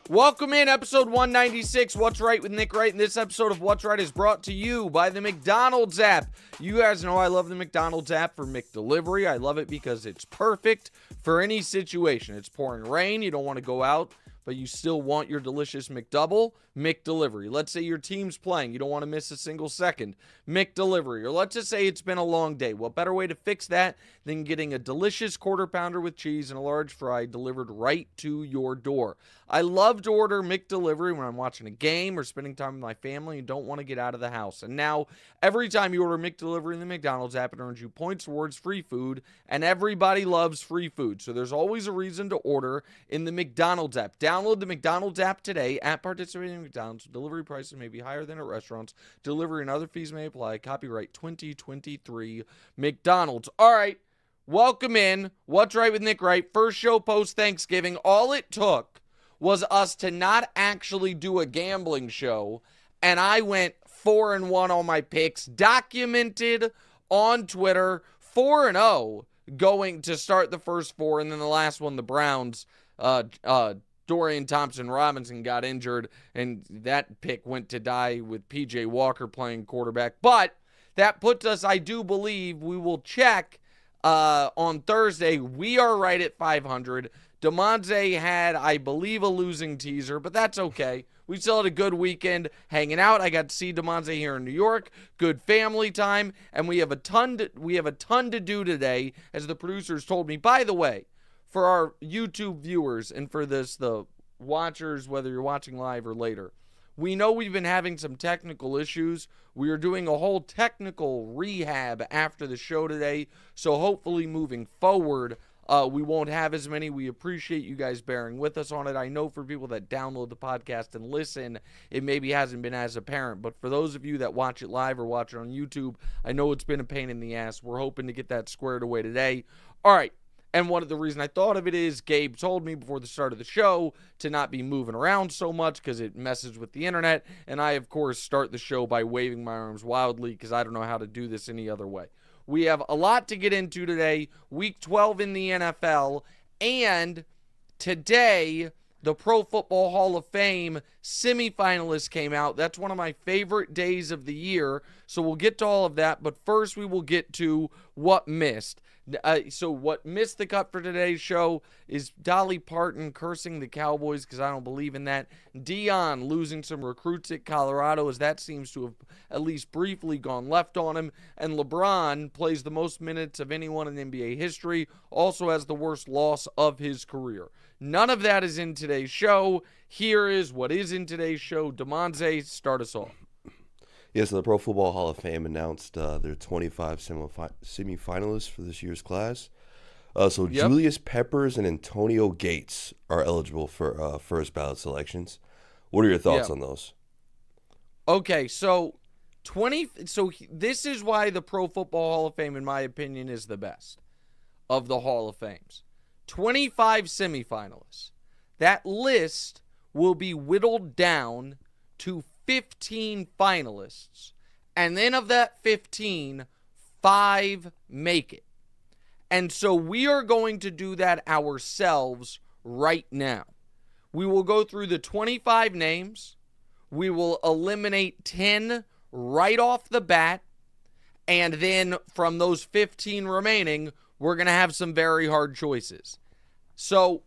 Welcome in, episode 196, What's Right with Nick Wright. And this episode of What's Right is brought to you by the McDonald's app. You guys know I love the McDonald's app for McDelivery. I love it because it's perfect for any situation. It's pouring rain, you don't want to go out, but you still want your delicious McDouble. McDelivery. Let's say your team's playing, you don't want to miss a single second. McDelivery. Or let's just say it's been a long day. What better way to fix that than getting a delicious quarter pounder with cheese and a large fry delivered right to your door? I love to order McDelivery when I'm watching a game or spending time with my family and don't want to get out of the house. And now, every time you order McDelivery in the McDonald's app, it earns you points towards free food, and everybody loves free food. So there's always a reason to order in the McDonald's app. Download the McDonald's app today at participating McDonald's. Delivery prices may be higher than at restaurants. Delivery and other fees may apply. Copyright 2023 McDonald's. All right, welcome in. What's Right with Nick Wright. First show post-Thanksgiving. All it took was us to not actually do a gambling show, and I went 4-1 on my picks, documented on Twitter, 4-0 going to start the first four, and then the last one, the Browns, Dorian Thompson-Robinson got injured, and that pick went to die with P.J. Walker playing quarterback. But that puts us, I do believe, we will check on Thursday. We are right at 500. Damoza had, I believe, a losing teaser, but that's okay. We still had a good weekend hanging out. I got to see Damoza here in New York. Good family time, and we have a ton to do today, as the producers told me. By the way, for our YouTube viewers and for the watchers, whether you're watching live or later, we know we've been having some technical issues. We are doing a whole technical rehab after the show today, so hopefully moving forward, we won't have as many. We appreciate you guys bearing with us on it. I know for people that download the podcast and listen, it maybe hasn't been as apparent. But for those of you that watch it live or watch it on YouTube, I know it's been a pain in the ass. We're hoping to get that squared away today. All right. And one of the reasons I thought of it is Gabe told me before the start of the show to not be moving around so much because it messes with the internet. And I, of course, start the show by waving my arms wildly because I don't know how to do this any other way. We have a lot to get into today. Week 12 in the NFL. And today, the Pro Football Hall of Fame semifinalists came out. That's one of my favorite days of the year. So we'll get to all of that. But first, we will get to what missed. So what missed the cut for today's show is Dolly Parton cursing the Cowboys because I don't believe in that. Dion losing some recruits at Colorado, as that seems to have at least briefly gone left on him. And LeBron plays the most minutes of anyone in NBA history, also has the worst loss of his career. None of that is in today's show. Here is what is in today's show. Damoza, start us off. Yes, the Pro Football Hall of Fame announced their 25 semifinalists for this year's class. Julius Peppers and Antonio Gates are eligible for first ballot selections. What are your thoughts on those? Okay, this is why the Pro Football Hall of Fame, in my opinion, is the best of the Hall of Fames. 25 semifinalists. That list will be whittled down to 15 finalists, and then of that 15, 5 make it. And so we are going to do that ourselves right now. We will go through the 25 names. We will eliminate 10 right off the bat, and then from those 15 remaining, we're going to have some very hard choices. So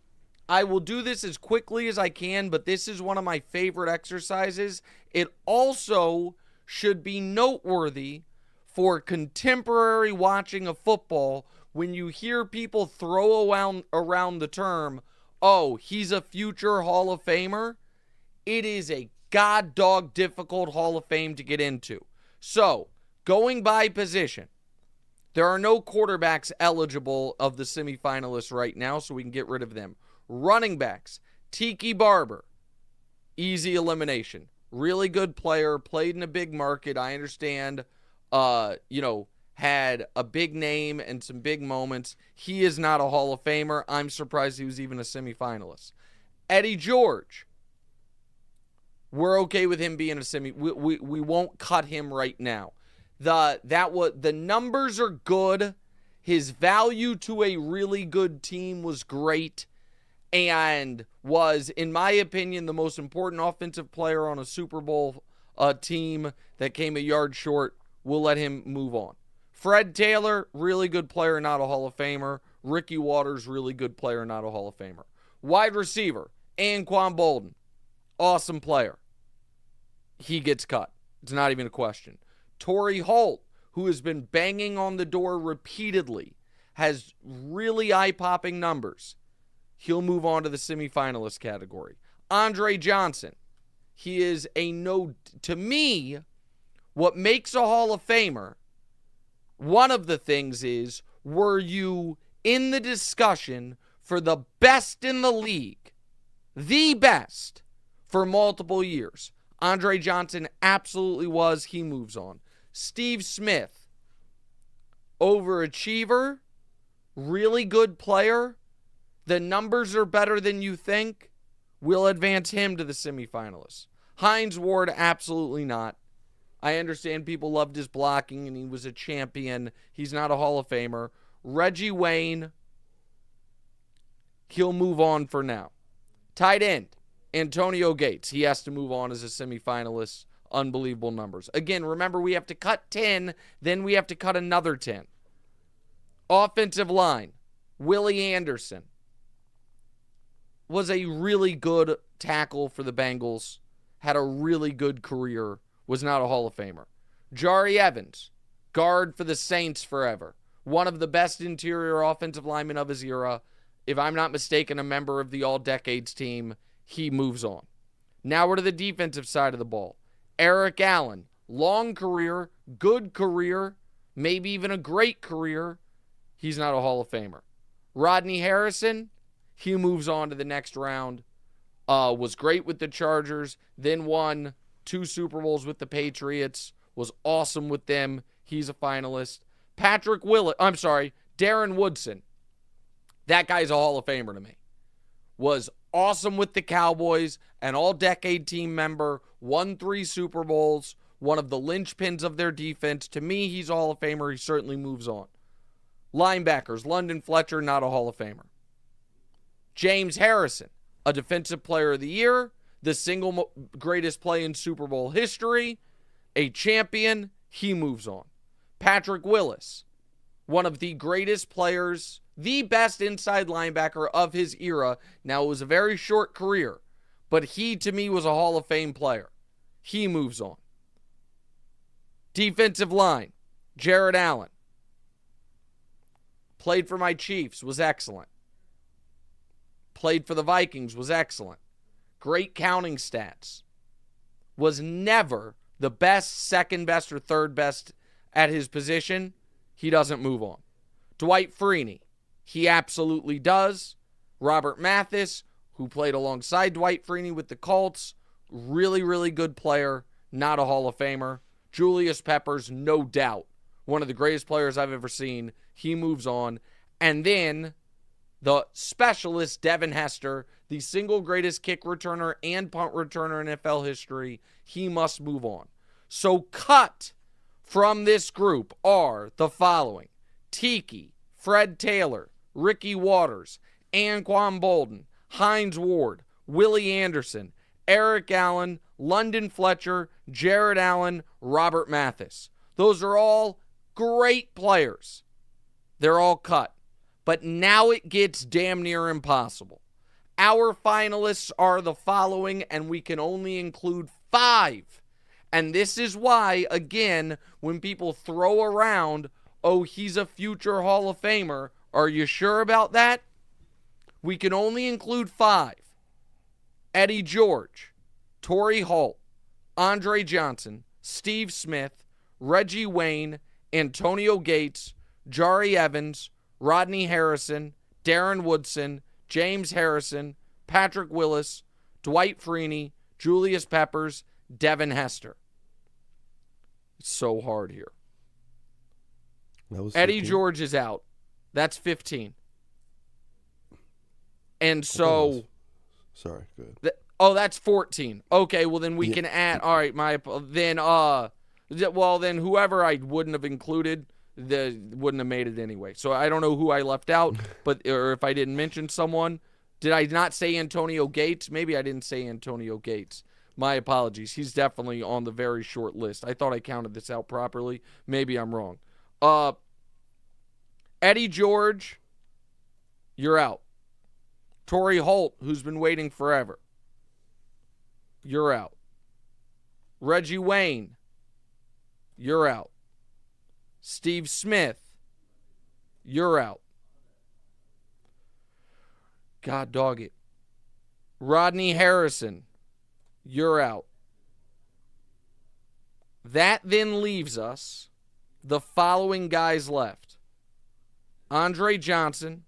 I will do this as quickly as I can, but this is one of my favorite exercises. It also should be noteworthy for contemporary watching of football when you hear people throw around the term, oh, he's a future Hall of Famer. It is a god-dog difficult Hall of Fame to get into. So, going by position, there are no quarterbacks eligible of the semifinalists right now, so we can get rid of them. Running backs, Tiki Barber, easy elimination. Really good player, played in a big market. I understand, had a big name and some big moments. He is not a Hall of Famer. I'm surprised he was even a semifinalist. Eddie George, we're okay with him being a semi. We won't cut him right now. The numbers are good. His value to a really good team was great. and was, in my opinion, the most important offensive player on a Super Bowl team that came a yard short. We'll let him move on. Fred Taylor, really good player, not a Hall of Famer. Ricky Watters, really good player, not a Hall of Famer. Wide receiver, Anquan Boldin, awesome player. He gets cut. It's not even a question. Torrey Holt, who has been banging on the door repeatedly, has really eye-popping numbers. He'll move on to the semifinalist category. Andre Johnson, he is a no, to me, what makes a Hall of Famer, one of the things is, were you in the discussion for the best in the league, the best, for multiple years? Andre Johnson absolutely was. He moves on. Steve Smith, overachiever, really good player. The numbers are better than you think. We'll advance him to the semifinalists. Hines Ward, absolutely not. I understand people loved his blocking and he was a champion. He's not a Hall of Famer. Reggie Wayne, he'll move on for now. Tight end, Antonio Gates. He has to move on as a semifinalist. Unbelievable numbers. Again, remember, we have to cut 10, then we have to cut another 10. Offensive line, Willie Anderson was a really good tackle for the Bengals, had a really good career, was not a Hall of Famer. Jari Evans, guard for the Saints forever, one of the best interior offensive linemen of his era. If I'm not mistaken, a member of the All-Decades team. He moves on. Now we're to the defensive side of the ball. Eric Allen, long career, good career, maybe even a great career. He's not a Hall of Famer. Rodney Harrison, he moves on to the next round. Was great with the Chargers, then won 2 Super Bowls with the Patriots, was awesome with them. He's a finalist. Darren Woodson. That guy's a Hall of Famer to me. Was awesome with the Cowboys, an all-decade team member, won 3 Super Bowls, one of the linchpins of their defense. To me, he's a Hall of Famer. He certainly moves on. Linebackers, London Fletcher, not a Hall of Famer. James Harrison, a Defensive Player of the Year, the single greatest play in Super Bowl history, a champion, he moves on. Patrick Willis, one of the greatest players, the best inside linebacker of his era. Now, it was a very short career, but he, to me, was a Hall of Fame player. He moves on. Defensive line, Jared Allen. Played for my Chiefs, was excellent. Played for the Vikings, was excellent. Great counting stats. Was never the best, second best, or third best at his position. He doesn't move on. Dwight Freeney, he absolutely does. Robert Mathis, who played alongside Dwight Freeney with the Colts, really, really good player, not a Hall of Famer. Julius Peppers, no doubt, one of the greatest players I've ever seen. He moves on. And then the specialist, Devin Hester, the single greatest kick returner and punt returner in NFL history, he must move on. So cut from this group are the following: Tiki, Fred Taylor, Ricky Watters, Anquan Boldin, Hines Ward, Willie Anderson, Eric Allen, London Fletcher, Jared Allen, Robert Mathis. Those are all great players. They're all cut. But now it gets damn near impossible. Our finalists are the following, and we can only include 5. And this is why, again, when people throw around, oh, he's a future Hall of Famer, are you sure about that? We can only include 5. Eddie George, Torrey Holt, Andre Johnson, Steve Smith, Reggie Wayne, Antonio Gates, Jari Evans, Rodney Harrison, Darren Woodson, James Harrison, Patrick Willis, Dwight Freeney, Julius Peppers, Devin Hester. It's so hard here. Eddie George is out. That's 15. And so... Sorry, good. That's 14. Okay, well then we can add... All right, then whoever I wouldn't have included... wouldn't have made it anyway. So I don't know who I left out, or if I didn't mention someone, Did I not say Antonio Gates? Maybe I didn't say Antonio Gates. My apologies. He's definitely on the very short list. I thought I counted this out properly. Maybe I'm wrong. Eddie George, you're out. Torrey Holt, who's been waiting forever, you're out. Reggie Wayne, you're out. Steve Smith, you're out. God dog it. Rodney Harrison, you're out. That then leaves us the following guys left: Andre Johnson,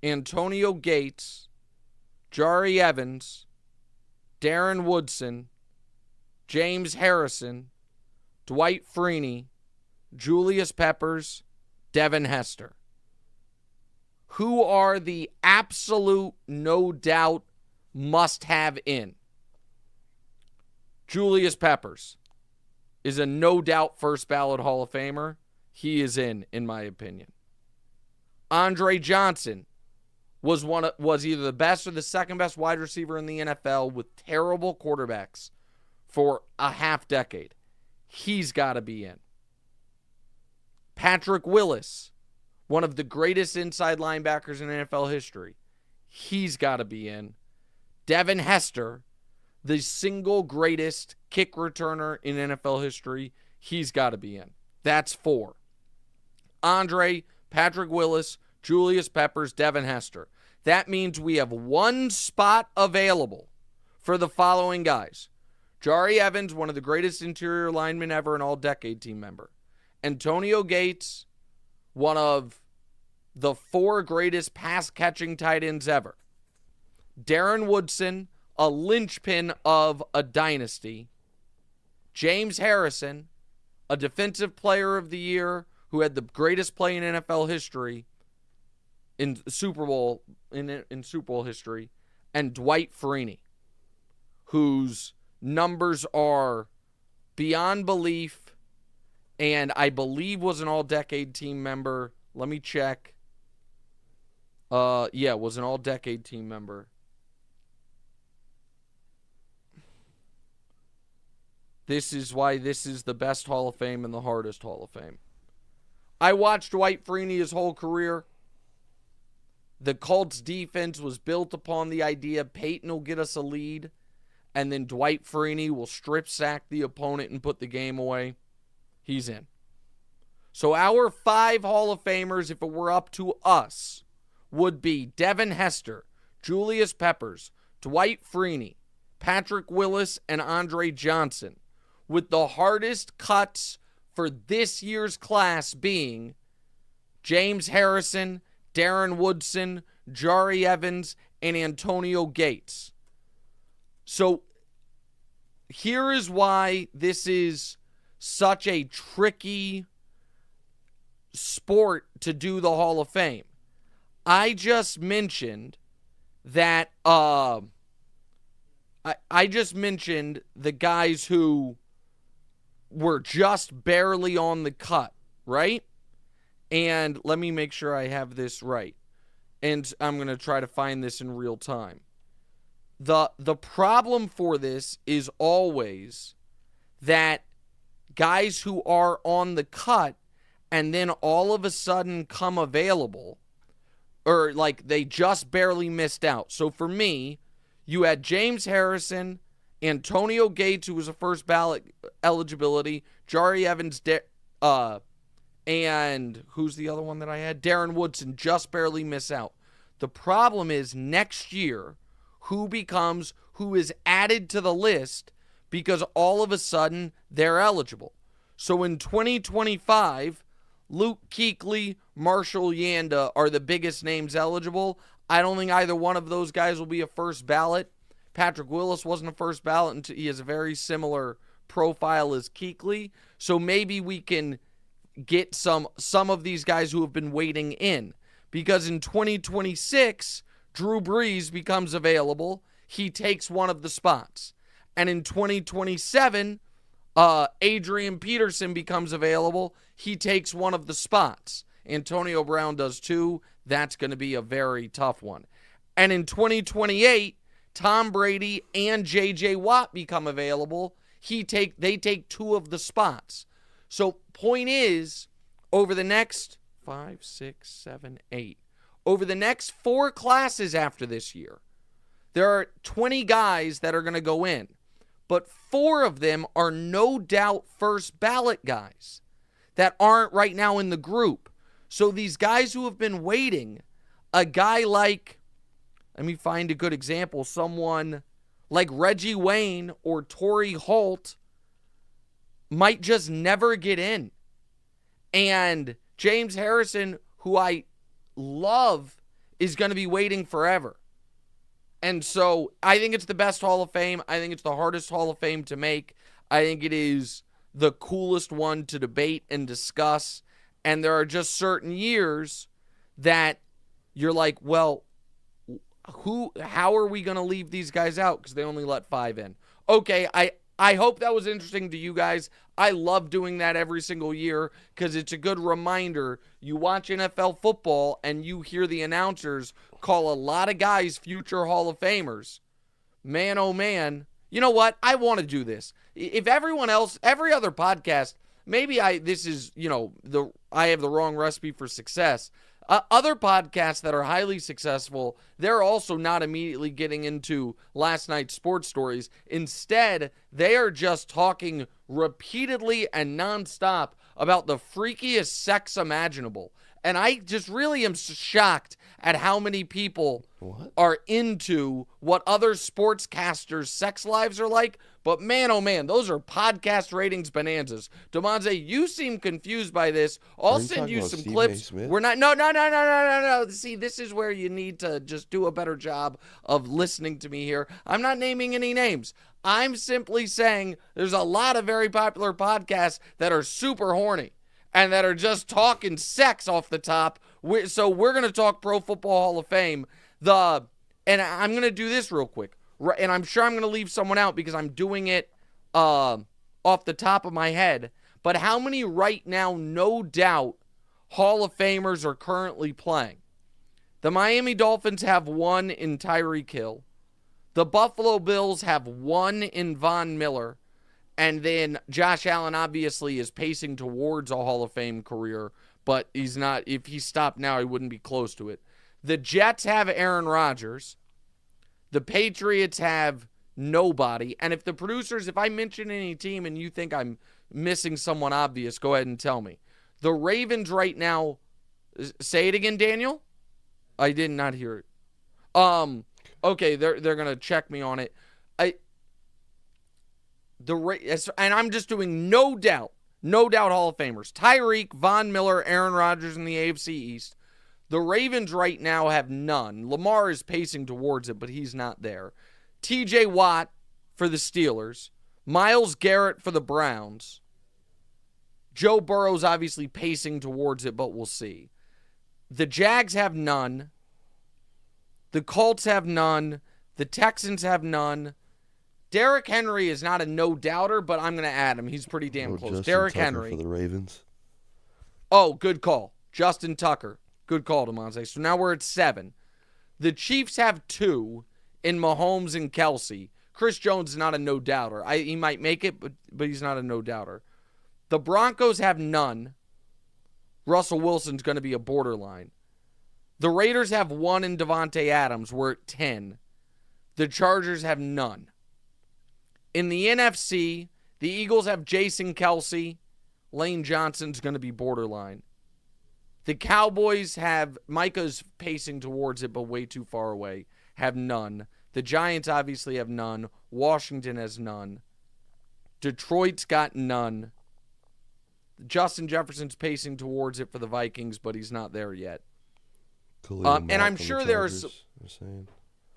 Antonio Gates, Jari Evans, Darren Woodson, James Harrison, Dwight Freeney, Julius Peppers, Devin Hester. Who are the absolute, no doubt, must-have in? Julius Peppers is a no-doubt first-ballot Hall of Famer. He is in my opinion. Andre Johnson was either the best or the second-best wide receiver in the NFL with terrible quarterbacks for a half-decade. He's got to be in. Patrick Willis, one of the greatest inside linebackers in NFL history. He's got to be in. Devin Hester, the single greatest kick returner in NFL history. He's got to be in. That's 4. Andre, Patrick Willis, Julius Peppers, Devin Hester. That means we have 1 spot available for the following guys: Jari Evans, one of the greatest interior linemen ever, an all-decade team member. Antonio Gates, one of the 4 greatest pass-catching tight ends ever. Darren Woodson, a linchpin of a dynasty. James Harrison, a defensive player of the year who had the greatest play in NFL history, in Super Bowl history, and Dwight Freeney, whose numbers are beyond belief, and I believe was an all-decade team member. Let me check. Was an all-decade team member. This is why this is the best Hall of Fame and the hardest Hall of Fame. I watched Dwight Freeney his whole career. The Colts defense was built upon the idea Peyton will get us a lead, and then Dwight Freeney will strip sack the opponent and put the game away. He's in. So our 5 Hall of Famers, if it were up to us, would be Devin Hester, Julius Peppers, Dwight Freeney, Patrick Willis, and Andre Johnson, with the hardest cuts for this year's class being James Harrison, Darren Woodson, Jari Evans, and Antonio Gates. So here is why this is such a tricky sport to do the Hall of Fame. I just mentioned that I just mentioned the guys who were just barely on the cut, right? And let me make sure I have this right. And I'm going to try to find this in real time. The problem for this is always that guys who are on the cut and then all of a sudden come available, or like they just barely missed out. So for me, you had James Harrison, Antonio Gates, who was a first ballot eligibility, Jari Evans, and who's the other one that I had? Darren Woodson, just barely miss out. The problem is next year, who is added to the list because all of a sudden they're eligible. So in 2025, Luke Kuechly, Marshall Yanda are the biggest names eligible. I don't think either one of those guys will be a first ballot. Patrick Willis wasn't a first ballot, and he has a very similar profile as Kuechly. So maybe we can get some of these guys who have been waiting in. Because in 2026, Drew Brees becomes available. He takes one of the spots. And in 2027, Adrian Peterson becomes available. He takes one of the spots. Antonio Brown does too. That's going to be a very tough one. And in 2028, Tom Brady and J.J. Watt become available. They take 2 of the spots. So point is, over the next 5, 6, 7, 8, over the next 4 classes after this year, there are 20 guys that are going to go in. But 4 of them are no doubt first ballot guys that aren't right now in the group. So these guys who have been waiting, a guy like, let me find a good example, someone like Reggie Wayne or Torrey Holt might just never get in. And James Harrison, who I love, is going to be waiting forever. And so I think it's the best Hall of Fame. I think it's the hardest Hall of Fame to make. I think it is the coolest one to debate and discuss. And there are just certain years that you're like, well, how are we going to leave these guys out? Because they only let 5 in. Okay, I hope that was interesting to you guys. I love doing that every single year because it's a good reminder. You watch NFL football and you hear the announcers call a lot of guys future Hall of Famers. Man, oh man. You know what? I want to do this. If everyone else, every other podcast, maybe I have the wrong recipe for success. Other podcasts that are highly successful, they're also not immediately getting into last night's sports stories. Instead, they are just talking repeatedly and nonstop about the freakiest sex imaginable. And I just really am shocked at how many people are into what other sportscasters' sex lives are like. But man, oh man, those are podcast ratings bonanzas. Damoza, you seem confused by this. I'll send you some clips. We're not. No. See, this is where you need to just do a better job of listening to me here. I'm not naming any names. I'm simply saying there's a lot of very popular podcasts that are super horny and that are just talking sex off the top. So we're going to talk Pro Football Hall of Fame. And I'm going to do this real quick. And I'm sure I'm going to leave someone out because I'm doing it off the top of my head. But how many right now, no doubt, Hall of Famers are currently playing? The Miami Dolphins have 1 in Tyreek Hill. The Buffalo Bills have 1 in Von Miller. And then Josh Allen obviously is pacing towards a Hall of Fame career, but he's not. If he stopped now, he wouldn't be close to it. The Jets have Aaron Rodgers. The Patriots have nobody. And if I mention any team and you think I'm missing someone obvious, go ahead and tell me. The Ravens right now, say it again, Daniel? I did not hear it. Okay, they're going to check me on it. And I'm just doing no doubt Hall of Famers. Tyreek, Von Miller, Aaron Rodgers in the AFC East. The Ravens right now have none. Lamar is pacing towards it, but he's not there. TJ Watt for the Steelers. Myles Garrett for the Browns. Joe Burrow's obviously pacing towards it, but we'll see. The Jags have none. The Colts have none. The Texans have none. Derrick Henry is not a no-doubter, but I'm going to add him. He's pretty damn close. Derrick Henry. For the Ravens. Oh, good call. Justin Tucker. Good call, Damoza. So now we're at 7. The Chiefs have 2 in Mahomes and Kelsey. Chris Jones is not a no-doubter. He might make it, but he's not a no-doubter. The Broncos have none. Russell Wilson's going to be a borderline. The Raiders have 1 in Devontae Adams. We're at 10. The Chargers have none. In the NFC, the Eagles have Jason Kelsey. Lane Johnson's going to be borderline. The Cowboys have, Micah's pacing towards it, but way too far away, have none. The Giants obviously have none. Washington has none. Detroit's got none. Justin Jefferson's pacing towards it for the Vikings, but he's not there yet. And I'm sure there's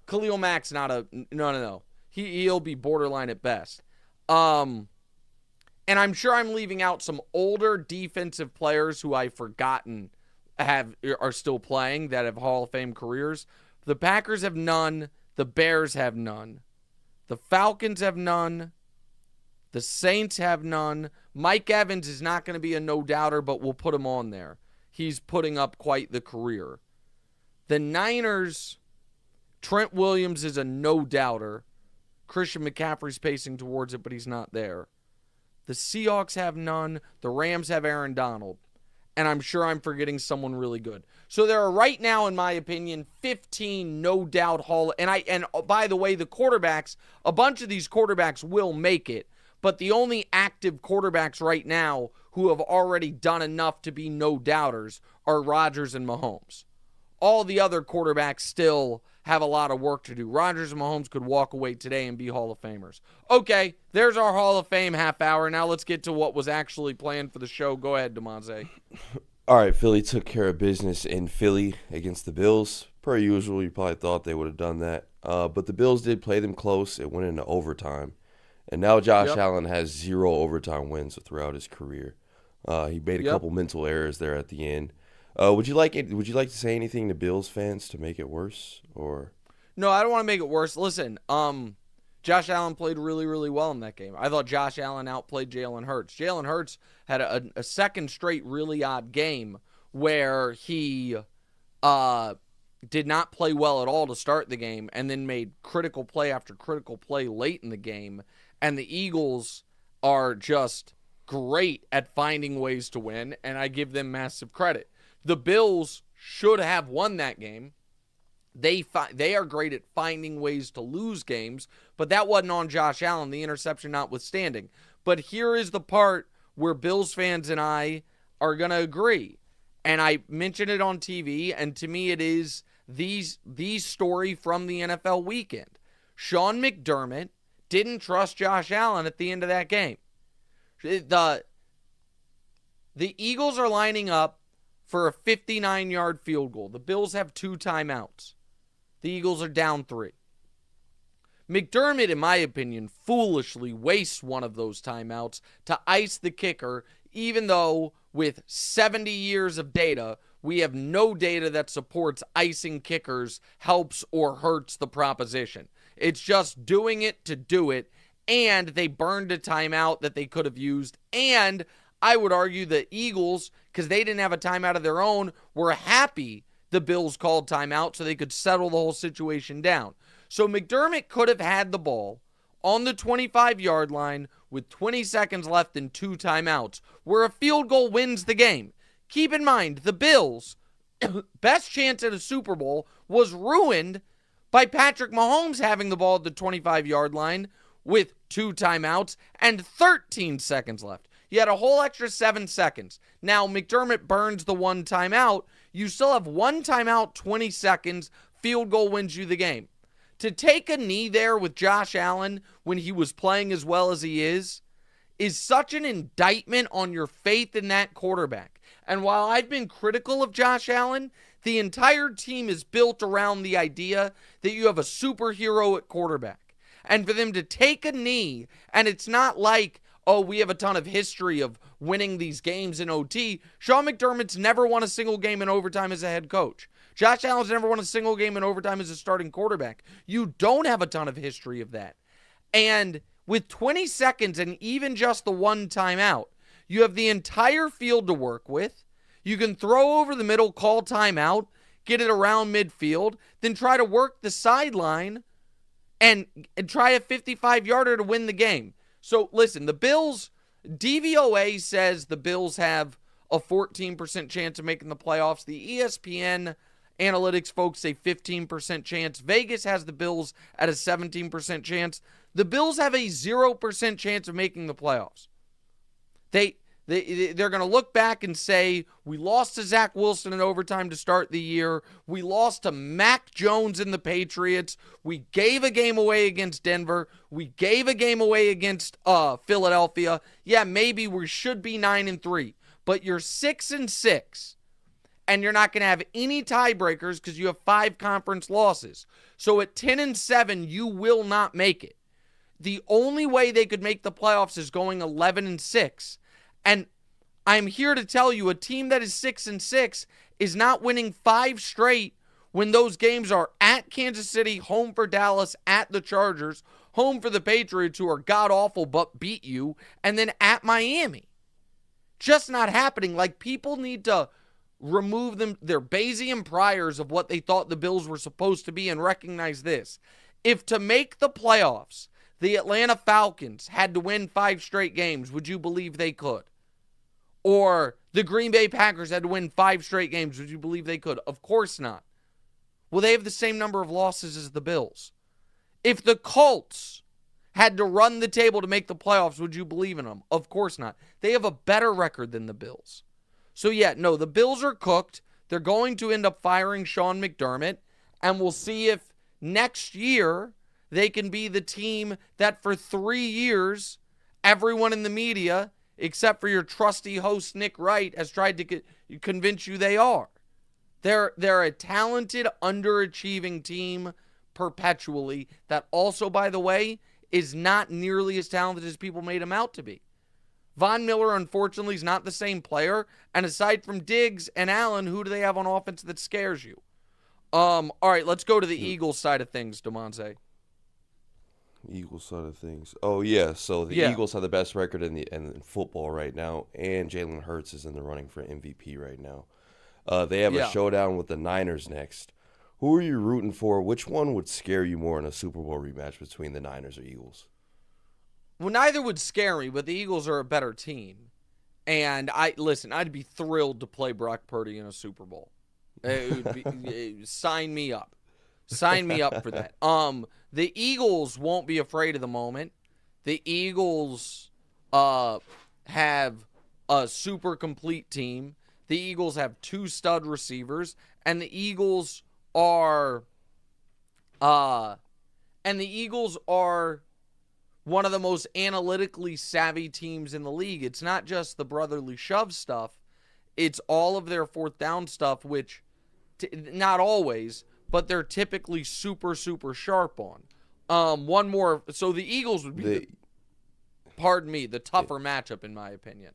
Khalil Mack's not a no. He'll be borderline at best. And I'm sure I'm leaving out some older defensive players who I've forgotten are still playing that have Hall of Fame careers. The Packers have none. The Bears have none. The Falcons have none. The Saints have none. Mike Evans is not going to be a no-doubter, but we'll put him on there. He's putting up quite the career. The Niners, Trent Williams is a no-doubter. Christian McCaffrey's pacing towards it, but he's not there. The Seahawks have none. The Rams have Aaron Donald. And I'm sure I'm forgetting someone really good. So there are right now, in my opinion, 15 no-doubt And by the way, the quarterbacks, a bunch of these quarterbacks will make it. But the only active quarterbacks right now who have already done enough to be no-doubters are Rodgers and Mahomes. All the other quarterbacks still have a lot of work to do. Rodgers and Mahomes could walk away today and be Hall of Famers. Okay, there's our Hall of Fame half hour. Now let's get to what was actually planned for the show. Go ahead, Damoza. All right, Philly took care of business in Philly against the Bills. Per usual, you probably thought they would have done that. But the Bills did play them close. It went into overtime. And now Josh Allen has 0 overtime wins throughout his career. He made a couple mental errors there at the end. Would you like to say anything to Bills fans to make it worse, or? No, I don't want to make it worse. Listen, Josh Allen played really, really well in that game. I thought Josh Allen outplayed Jalen Hurts. Jalen Hurts had a second straight really odd game where he did not play well at all to start the game and then made critical play after critical play late in the game. And the Eagles are just great at finding ways to win, and I give them massive credit. The Bills should have won that game. They are great at finding ways to lose games, but that wasn't on Josh Allen, the interception notwithstanding. But here is the part where Bills fans and I are going to agree. And I mentioned it on TV, and to me it is the story from the NFL weekend. Sean McDermott didn't trust Josh Allen at the end of that game. The Eagles are lining up for a 59-yard field goal. The Bills have 2 timeouts. The Eagles are down 3. McDermott, in my opinion, foolishly wastes one of those timeouts to ice the kicker, even though with 70 years of data, we have no data that supports icing kickers helps or hurts the proposition. It's just doing it to do it, and they burned a timeout that they could have used, and I would argue the Eagles, because they didn't have a timeout of their own, were happy the Bills called timeout so they could settle the whole situation down. So McDermott could have had the ball on the 25-yard line with 20 seconds left and 2 timeouts, where a field goal wins the game. Keep in mind, the Bills' best chance at a Super Bowl was ruined by Patrick Mahomes having the ball at the 25-yard line with 2 timeouts and 13 seconds left. You had a whole extra 7 seconds. Now, McDermott burns the 1 timeout. You still have 1 timeout, 20 seconds. Field goal wins you the game. To take a knee there with Josh Allen when he was playing as well as he is such an indictment on your faith in that quarterback. And while I've been critical of Josh Allen, the entire team is built around the idea that you have a superhero at quarterback. And for them to take a knee, and it's not like, oh, we have a ton of history of winning these games in OT. Sean McDermott's never won a single game in overtime as a head coach. Josh Allen's never won a single game in overtime as a starting quarterback. You don't have a ton of history of that. And with 20 seconds and even just the 1 timeout, you have the entire field to work with. You can throw over the middle, call timeout, get it around midfield, then try to work the sideline and try a 55-yarder to win the game. So, listen, the Bills, DVOA says the Bills have a 14% chance of making the playoffs. The ESPN analytics folks say 15% chance. Vegas has the Bills at a 17% chance. The Bills have a 0% chance of making the playoffs. They're going to look back and say, we lost to Zach Wilson in overtime to start the year. We lost to Mac Jones and the Patriots. We gave a game away against Denver. We gave a game away against Philadelphia. Yeah, maybe we should be 9-3, but you're 6-6, and you're not going to have any tiebreakers because you have 5 conference losses. So at 10-7, you will not make it. The only way they could make the playoffs is going 11-6. And I'm here to tell you, a team that is 6-6 is not winning 5 straight when those games are at Kansas City, home for Dallas, at the Chargers, home for the Patriots, who are god-awful but beat you, and then at Miami. Just not happening. Like, people need to remove them, their Bayesian priors of what they thought the Bills were supposed to be, and recognize this. If to make the playoffs, the Atlanta Falcons had to win 5 straight games, would you believe they could? Or the Green Bay Packers had to win 5 straight games, would you believe they could? Of course not. Well, they have the same number of losses as the Bills. If the Colts had to run the table to make the playoffs, would you believe in them? Of course not. They have a better record than the Bills. So yeah, no, the Bills are cooked. They're going to end up firing Sean McDermott, and we'll see if next year they can be the team that for 3 years, everyone in the media, except for your trusty host Nick Wright, has tried to convince you they are. They're a talented, underachieving team perpetually that also, by the way, is not nearly as talented as people made him out to be. Von Miller, unfortunately, is not the same player. And aside from Diggs and Allen, who do they have on offense that scares you? All right, let's go to the Eagles side of things, Damoza. Eagles side of things. Oh, yeah. So the Eagles have the best record in football right now, and Jalen Hurts is in the running for MVP right now. They have a showdown with the Niners next. Who are you rooting for? Which one would scare you more in a Super Bowl rematch between the Niners or Eagles? Well, neither would scare me, but the Eagles are a better team. And I'd be thrilled to play Brock Purdy in a Super Bowl. Sign me up. Sign me up for that. The Eagles won't be afraid of the moment. The Eagles have a super complete team. The Eagles have 2 stud receivers, and the Eagles are one of the most analytically savvy teams in the league. It's not just the brotherly shove stuff. It's all of their fourth down stuff, which not always, but they're typically super, super sharp on. One more. So the Eagles would be, the tougher matchup, in my opinion.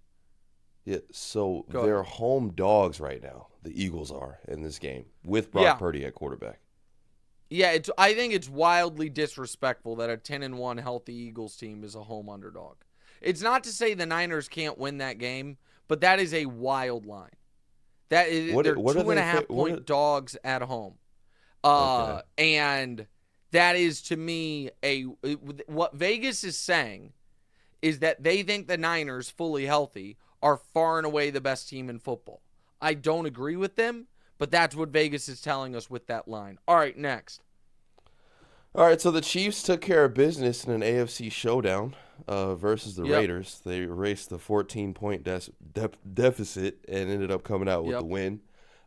Yeah, so they're home dogs right now, the Eagles are, in this game, with Brock Purdy at quarterback. Yeah, I think it's wildly disrespectful that a 10-1 healthy Eagles team is a home underdog. It's not to say the Niners can't win that game, but that is a wild line. They're 2.5 point dogs at home. And that is, to me, what Vegas is saying is that they think the Niners, fully healthy, are far and away the best team in football. I don't agree with them, but that's what Vegas is telling us with that line. All right, next. All right, so the Chiefs took care of business in an AFC showdown versus the Raiders. They erased the 14-point deficit and ended up coming out with the win.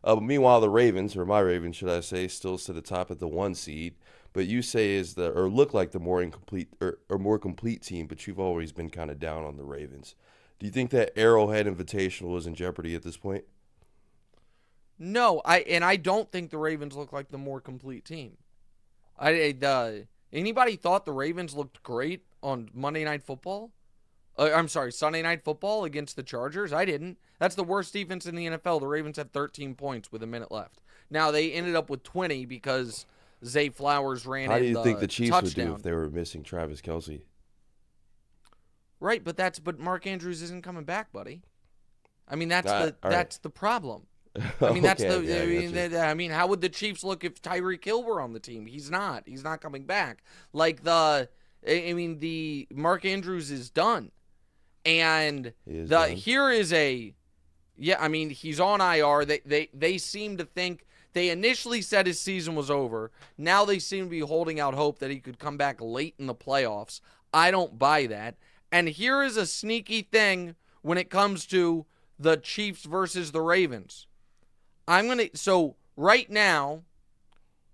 Meanwhile, the Ravens, or my Ravens, should I say, still sit atop at the 1 seed. But you say look like the more incomplete or more complete team, but you've always been kind of down on the Ravens. Do you think that Arrowhead Invitational is in jeopardy at this point? No, I don't think the Ravens look like the more complete team. Anybody thought the Ravens looked great on Monday Night Football? Sunday Night Football against the Chargers? I didn't. That's the worst defense in the NFL. The Ravens had 13 points with a minute left. Now, they ended up with 20 because Zay Flowers ran in the touchdown. How do you think the Chiefs would do if they were missing Travis Kelce? Right, but Mark Andrews isn't coming back, buddy. I mean, that's the problem. I mean, how would the Chiefs look if Tyreek Hill were on the team? He's not. He's not coming back. The Mark Andrews is done. And he's on IR. They seem to think, they initially said his season was over. Now they seem to be holding out hope that he could come back late in the playoffs. I don't buy that. And here is a sneaky thing when it comes to the Chiefs versus the Ravens. So right now,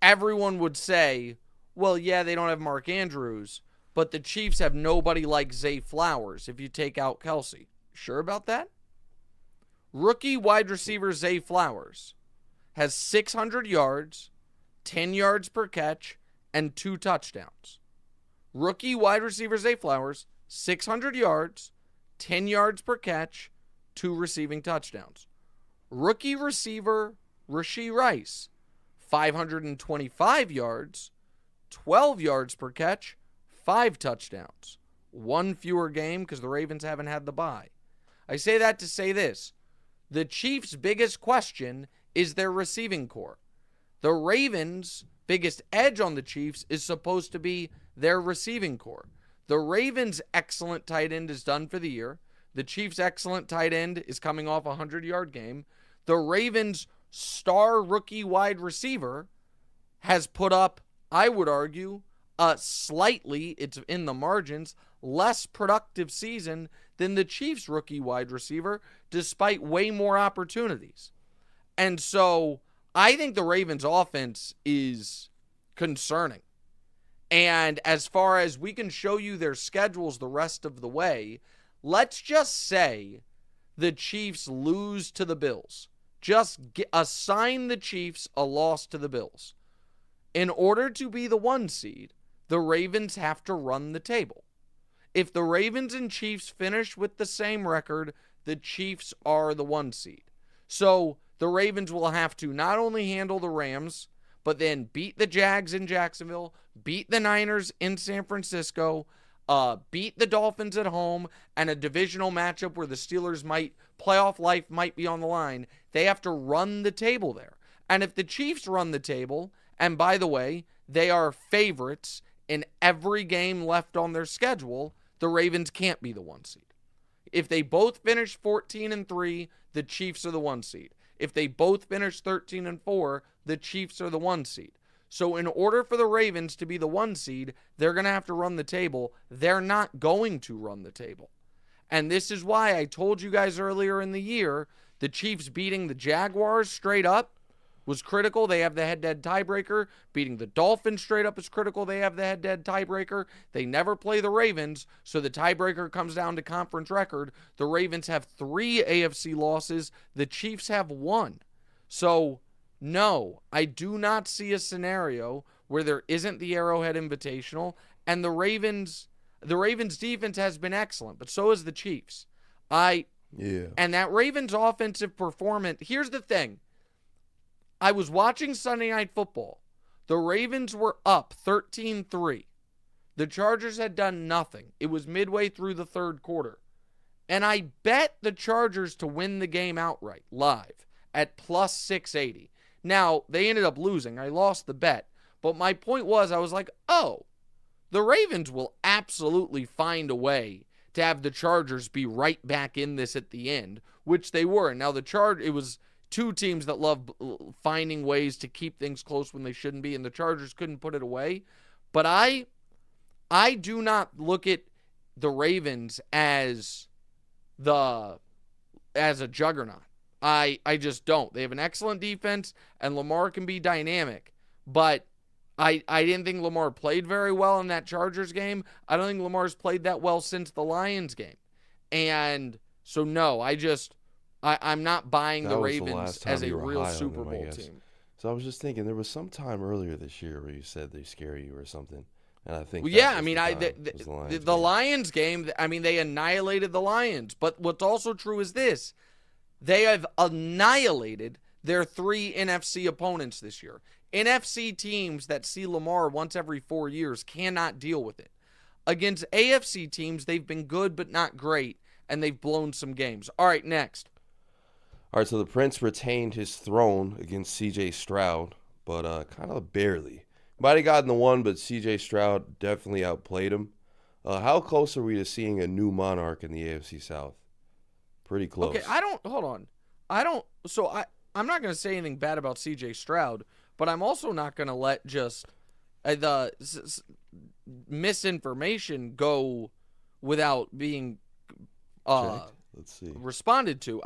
everyone would say, well, yeah, they don't have Mark Andrews, but the Chiefs have nobody like Zay Flowers if you take out Kelce. Sure about that? Rookie wide receiver Zay Flowers has 600 yards, 10 yards per catch, and 2 touchdowns. Rookie wide receiver Zay Flowers, 600 yards, 10 yards per catch, 2 receiving touchdowns. Rookie receiver Rashee Rice, 525 yards, 12 yards per catch, 5 touchdowns. 1 fewer game because the Ravens haven't had the bye. I say that to say this. The Chiefs' biggest question is their receiving core. The Ravens' biggest edge on the Chiefs is supposed to be their receiving core. The Ravens' excellent tight end is done for the year. The Chiefs' excellent tight end is coming off a 100-yard game. The Ravens' star rookie wide receiver has put up, I would argue, a slightly, it's in the margins, less productive season than the Chiefs' rookie wide receiver, despite way more opportunities. And so I think the Ravens' offense is concerning. And as far as we can show you their schedules the rest of the way, let's just say the Chiefs lose to the Bills. Just assign the Chiefs a loss to the Bills. In order to be the 1 seed, the Ravens have to run the table. If the Ravens and Chiefs finish with the same record, the Chiefs are the 1 seed. So the Ravens will have to not only handle the Rams, but then beat the Jags in Jacksonville, beat the Niners in San Francisco, beat the Dolphins at home, and a divisional matchup where the Steelers playoff life might be on the line. They have to run the table there. And if the Chiefs run the table, and by the way, they are favorites in every game left on their schedule, the Ravens can't be the 1 seed. If they both finish 14-3, the Chiefs are the 1 seed. If they both finish 13-4, the Chiefs are the 1 seed. So in order for the Ravens to be the 1 seed, they're going to have to run the table. They're not going to run the table. And this is why I told you guys earlier in the year, the Chiefs beating the Jaguars straight up was critical. They have the head-to-head tiebreaker. Beating the Dolphins straight up is critical. They have the head-to-head tiebreaker. They never play the Ravens, so the tiebreaker comes down to conference record. The Ravens have 3 AFC losses. The Chiefs have 1. So, no, I do not see a scenario where there isn't the Arrowhead Invitational, and the Ravens' defense has been excellent, but so is the Chiefs. And that Ravens offensive performance, here's the thing. I was watching Sunday Night Football. The Ravens were up 13-3. The Chargers had done nothing. It was midway through the third quarter. And I bet the Chargers to win the game outright, live, at plus 680. Now, they ended up losing. I lost the bet. But my point was, I was like, oh, the Ravens will absolutely find a way to have the Chargers be right back in this at the end, which they were. Now, it was 2 teams that love finding ways to keep things close when they shouldn't be, and the Chargers couldn't put it away. But I do not look at the Ravens as a juggernaut. I just don't. They have an excellent defense, and Lamar can be dynamic. But I didn't think Lamar played very well in that Chargers game. I don't think Lamar's played that well since the Lions game. And so, no, I'm not buying the Ravens as a real Super Bowl team. So I was just thinking, there was some time earlier this year where you said they scare you or something. And I think the Lions game, they annihilated the Lions. But what's also true is this. They have annihilated their 3 NFC opponents this year. NFC teams that see Lamar once every 4 years cannot deal with it. Against AFC teams, they've been good but not great, and they've blown some games. All right, next. All right, so the Prince retained his throne against C.J. Stroud, but kind of barely. Might have gotten the 1, but C.J. Stroud definitely outplayed him. How close are we to seeing a new monarch in the AFC South? Pretty close. Okay, I'm not going to say anything bad about C.J. Stroud, but I'm also not going to let just the misinformation go without being responded to.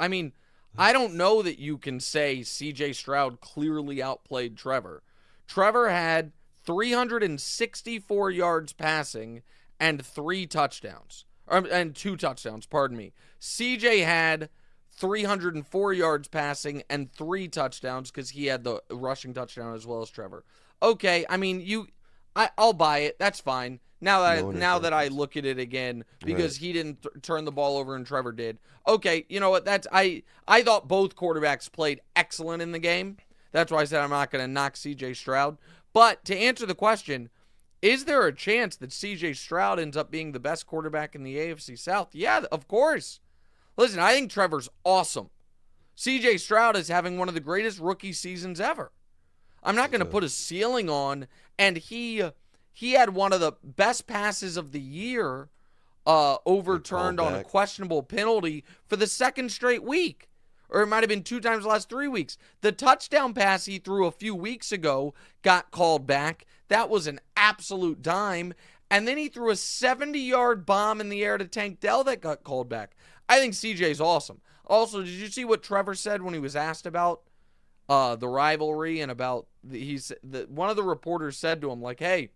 I don't know that you can say C.J. Stroud clearly outplayed Trevor. Trevor had 364 yards passing and 3 touchdowns. And 2 touchdowns, pardon me. C.J. had 304 yards passing and 3 touchdowns because he had the rushing touchdown as well as Trevor. Okay, I'll buy it. That's fine. Now that I look at it again, because he didn't turn the ball over and Trevor did. Okay, you know what? I thought both quarterbacks played excellent in the game. That's why I said I'm not going to knock C.J. Stroud. But to answer the question, is there a chance that C.J. Stroud ends up being the best quarterback in the AFC South? Yeah, of course. Listen, I think Trevor's awesome. C.J. Stroud is having one of the greatest rookie seasons ever. I'm not going to put a ceiling on, and he had one of the best passes of the year overturned on a questionable penalty for the second straight week. Or it might have been 2 times the last 3 weeks. The touchdown pass he threw a few weeks ago got called back. That was an absolute dime. And then he threw a 70-yard bomb in the air to Tank Dell that got called back. I think CJ's awesome. Also, did you see what Trevor said when he was asked about the rivalry and about one of the reporters said to him, like, hey,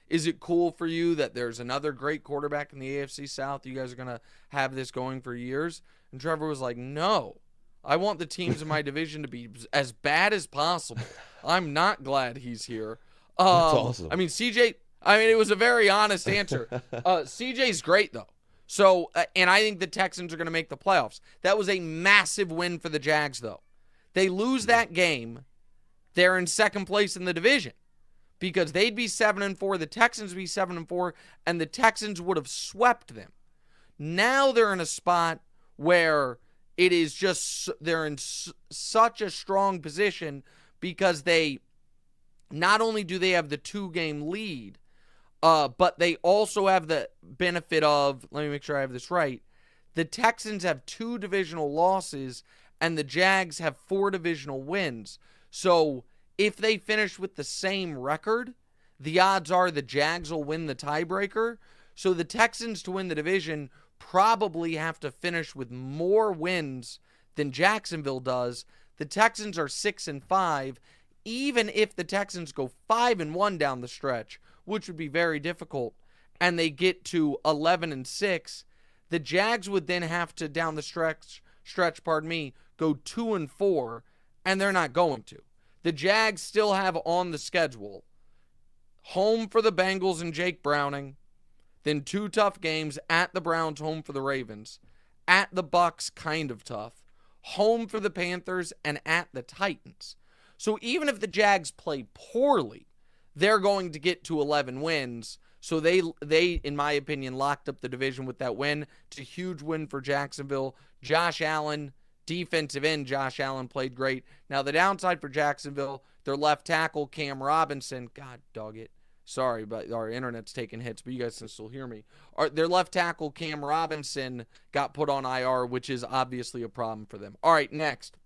is it cool for you that there's another great quarterback in the AFC South? You guys are going to have this going for years? And Trevor was like, no. I want the teams in my division to be as bad as possible. I'm not glad he's here. That's awesome. I mean, it was a very honest answer. CJ's great, though. So, and I think the Texans are going to make the playoffs. That was a massive win for the Jags, though. They lose that game, they're in second place in the division because they'd be 7-4, the Texans would be 7-4, and the Texans would have swept them. Now they're in a spot where it is just they're in such a strong position because they not only do they have the 2-game lead, but they also have the benefit of, let me make sure I have this right, the Texans have 2 divisional losses and the Jags have 4 divisional wins. So if they finish with the same record, the odds are the Jags will win the tiebreaker. So the Texans, to win the division, probably have to finish with more wins than Jacksonville does. The Texans are 6-5. Even if the Texans go 5-1 down the stretch, which would be very difficult, and they get to 11-6, the Jags would then have to, down the stretch, go 2-4, and they're not going to. The Jags still have on the schedule home for the Bengals and Jake Browning, then 2 tough games at the Browns, home for the Ravens, at the Bucks, kind of tough, home for the Panthers, and at the Titans. So even if the Jags play poorly, they're going to get to 11 wins. So they, in my opinion, locked up the division with that win. It's a huge win for Jacksonville. Josh Allen, defensive end, Josh Allen played great. Now the downside for Jacksonville, their left tackle, Cam Robinson, God dog it. Sorry, but our internet's taking hits, but you guys can still hear me. Their left tackle, Cam Robinson, got put on IR, which is obviously a problem for them. All right, next.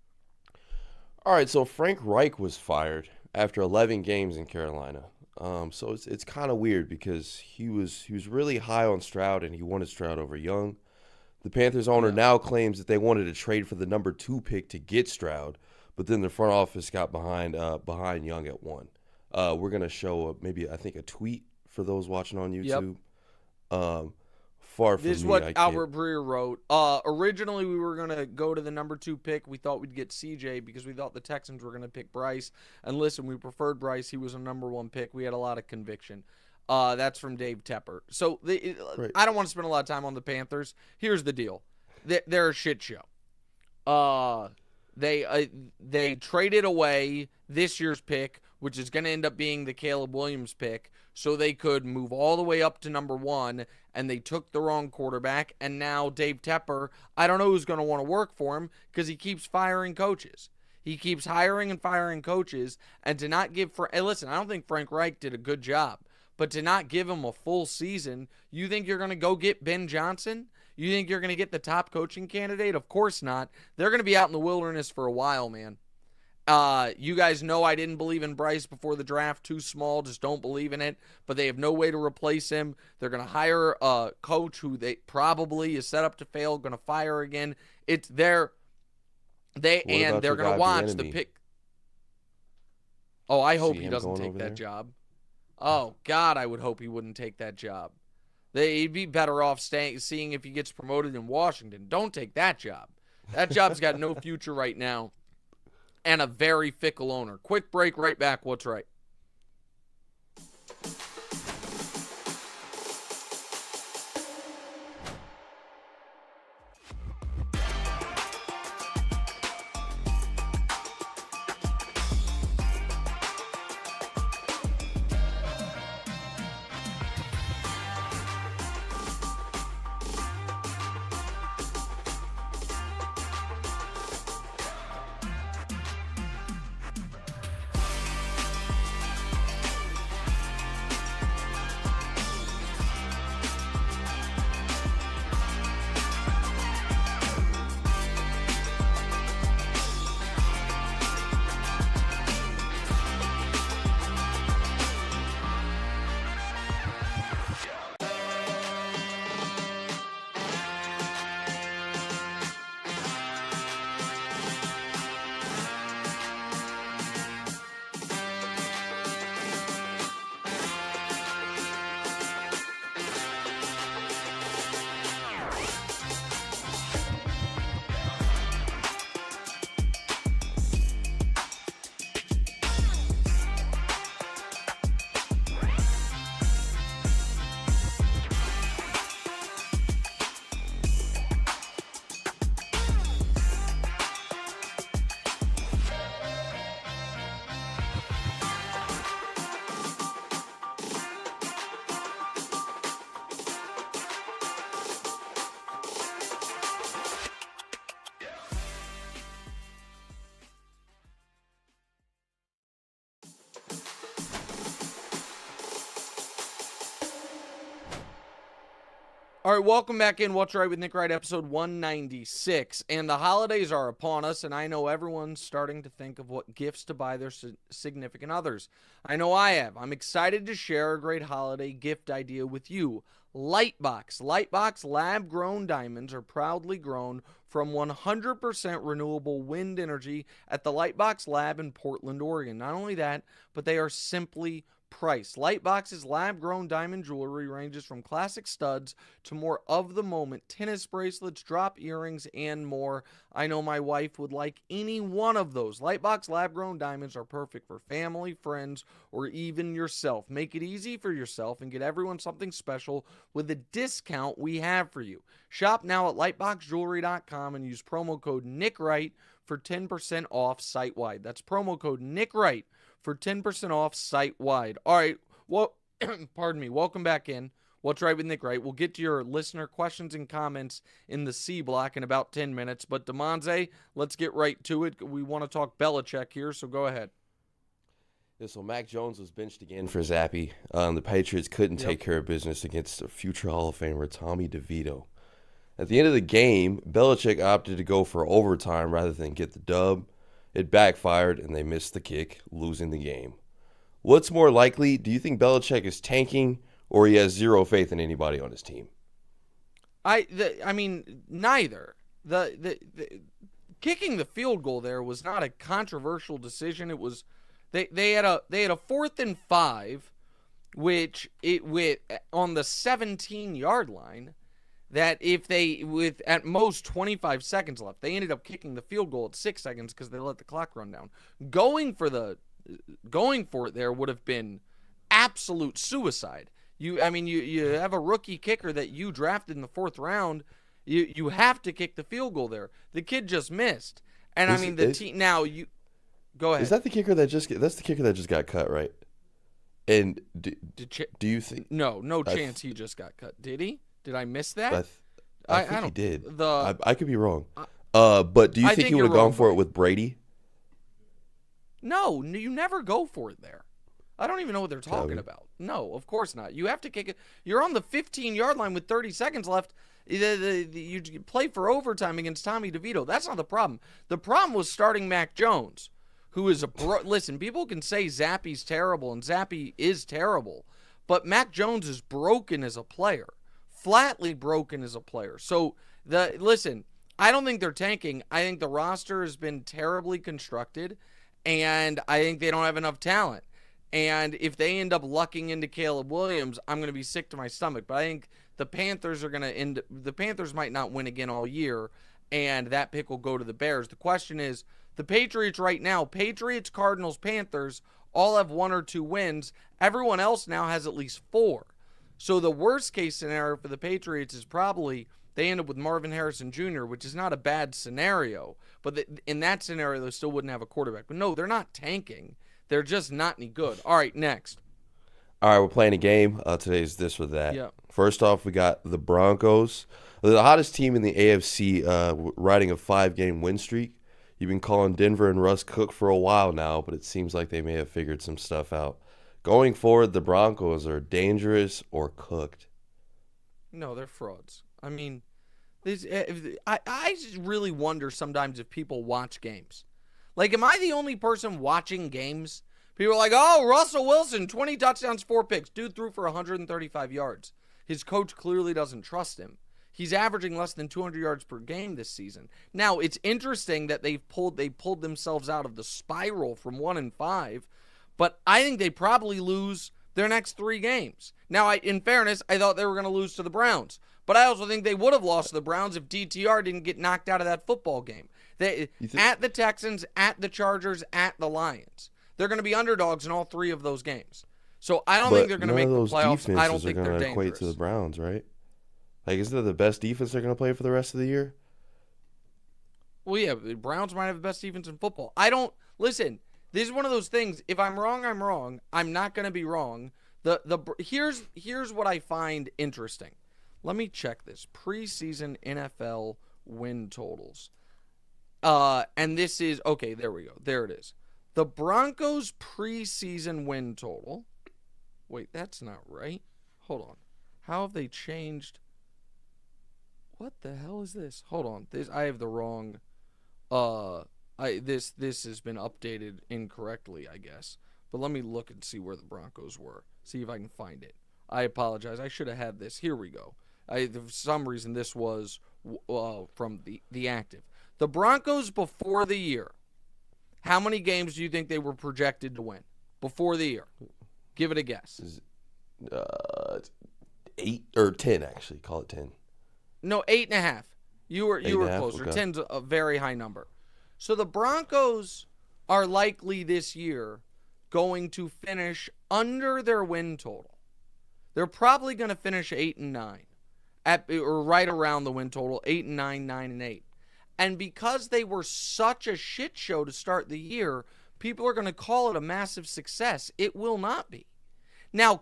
All right, so Frank Reich was fired after 11 games in Carolina. So it's kind of weird because he was really high on Stroud and he wanted Stroud over Young. The Panthers owner now claims that they wanted to trade for the number 2 pick to get Stroud, but then the front office got behind Young at 1. We're gonna show I think a tweet for those watching on YouTube. Yep. This is what Albert Breer wrote. Originally, we were going to go to the number 2 pick. We thought we'd get CJ because we thought the Texans were going to pick Bryce. And listen, we preferred Bryce. He was a number 1 pick. We had a lot of conviction. That's from Dave Tepper. So right. I don't want to spend a lot of time on the Panthers. Here's the deal. They're a shit show. They traded away this year's pick, which is going to end up being the Caleb Williams pick, so they could move all the way up to number 1, and they took the wrong quarterback, and now Dave Tepper, I don't know who's going to want to work for him because he keeps firing coaches. He keeps hiring and firing coaches, and to not give listen, I don't think Frank Reich did a good job, but to not give him a full season, you think you're going to go get Ben Johnson? You think you're going to get the top coaching candidate? Of course not. They're going to be out in the wilderness for a while, man. You guys know I didn't believe in Bryce before the draft. Too small, just don't believe in it. But they have no way to replace him. They're going to hire a coach who they probably is set up to fail, going to fire again. It's they're going to watch the pick. Oh, I hope he doesn't take that job. Oh, God, I would hope he wouldn't take that job. He'd be better off seeing if he gets promoted in Washington. Don't take that job. That job's got no future right now. And a very fickle owner. Quick break, right back. What's right? All right, welcome back in What's Right with Nick Wright, episode 196. And the holidays are upon us, and I know everyone's starting to think of what gifts to buy their significant others. I know I have. I'm excited to share a great holiday gift idea with you. Lightbox. Lightbox lab-grown diamonds are proudly grown from 100% renewable wind energy at the Lightbox Lab in Portland, Oregon. Not only that, but they are simply priced. Lightbox's lab-grown diamond jewelry ranges from classic studs to more of-the-moment tennis bracelets, drop earrings, and more. I know my wife would like any one of those. Lightbox lab-grown diamonds are perfect for family, friends, or even yourself. Make it easy for yourself and get everyone something special with the discount we have for you. Shop now at lightboxjewelry.com and use promo code NickWright for 10% off site-wide. That's promo code NickWright for 10% off site-wide. All right, well, pardon me. Welcome back in. What's Right with Nick Wright? We'll get to your listener questions and comments in the C block in about 10 minutes. But Damoza, let's get right to it. We want to talk Belichick here, so go ahead. Yeah, so Mac Jones was benched again for Zappy. The Patriots couldn't take care of business against the future Hall of Famer Tommy DeVito. At the end of the game, Belichick opted to go for overtime rather than get the dub. It backfired, and they missed the kick, losing the game. What's more likely? Do you think Belichick is tanking, or he has zero faith in anybody on his team? I mean, neither. The kicking the field goal there was not a controversial decision. It was they had a 4th and 5, which on the 17-yard line. That if they, with at most 25 seconds left, they ended up kicking the field goal at 6 seconds because they let the clock run down. Going for it there would have been absolute suicide. You have a rookie kicker that you drafted in the 4th round. You have to kick the field goal there. The kid just missed, and go ahead. Is that the kicker that that's the kicker that just got cut, right? And do you think? No chance he just got cut. Did he? Did I miss that? I think he did. I could be wrong. But do you think he would have gone for it with Brady? No, you never go for it there. I don't even know what they're talking about. No, of course not. You have to kick it. You're on the 15-yard line with 30 seconds left. You play for overtime against Tommy DeVito. That's not the problem. The problem was starting Mac Jones, who is listen, people can say Zappy's terrible, and Zappy is terrible, but Mac Jones is broken as a player. Flatly broken as a player. So, listen, I don't think they're tanking. I think the roster has been terribly constructed, and I think they don't have enough talent. And if they end up lucking into Caleb Williams, I'm going to be sick to my stomach. But I think the Panthers the Panthers might not win again all year, and that pick will go to the Bears. The question is, the Patriots right now, Patriots, Cardinals, Panthers, all have 1 or 2 wins. Everyone else now has at least 4. So the worst case scenario for the Patriots is probably they end up with Marvin Harrison Jr., which is not a bad scenario. But in that scenario, they still wouldn't have a quarterback. But no, they're not tanking. They're just not any good. All right, next. All right, we're playing a game. Today's this or that. Yeah. First off, we got the Broncos. They're the hottest team in the AFC, riding a 5-game win streak. You've been calling Denver and Russ Cook for a while now, but it seems like they may have figured some stuff out. Going forward, the Broncos are dangerous or cooked. No, they're frauds. I mean, I just really wonder sometimes if people watch games. Like, am I the only person watching games? People are like, oh, Russell Wilson, 20 touchdowns, 4 picks. Dude threw for 135 yards. His coach clearly doesn't trust him. He's averaging less than 200 yards per game this season. Now, it's interesting that they pulled themselves out of the spiral from 1-5. But I think they probably lose their next 3 games. Now, in fairness, I thought they were going to lose to the Browns. But I also think they would have lost to the Browns if DTR didn't get knocked out of that football game. At the Texans, at the Chargers, at the Lions. They're going to be underdogs in all 3 of those games. So I don't think they're going to make the playoffs. I don't think they're dangerous. Equate to the Browns, right? Like, isn't that the best defense they're going to play for the rest of the year? Well, yeah, the Browns might have the best defense in football. Listen. This is one of those things. If I'm wrong, I'm wrong. I'm not going to be wrong. Here's what I find interesting. Let me check this. Preseason NFL win totals. And this is, okay, there we go. There it is. The Broncos preseason win total. Wait, that's not right. Hold on. How have they changed? What the hell is this? Hold on. I have the wrong. This has been updated incorrectly, I guess. But let me look and see where the Broncos were. See if I can find it. I apologize. I should have had this. Here we go. For some reason, this was from the active. The Broncos before the year. How many games do you think they were projected to win before the year? Give it a guess. 8 or 10, actually. Call it 10. No, 8.5. You were closer. Okay. 10's a very high number. So the Broncos are likely this year going to finish under their win total. They're probably going to finish 8-9, or right around the win total, 8-9, 9-8. And because they were such a shit show to start the year, people are going to call it a massive success. It will not be. Now,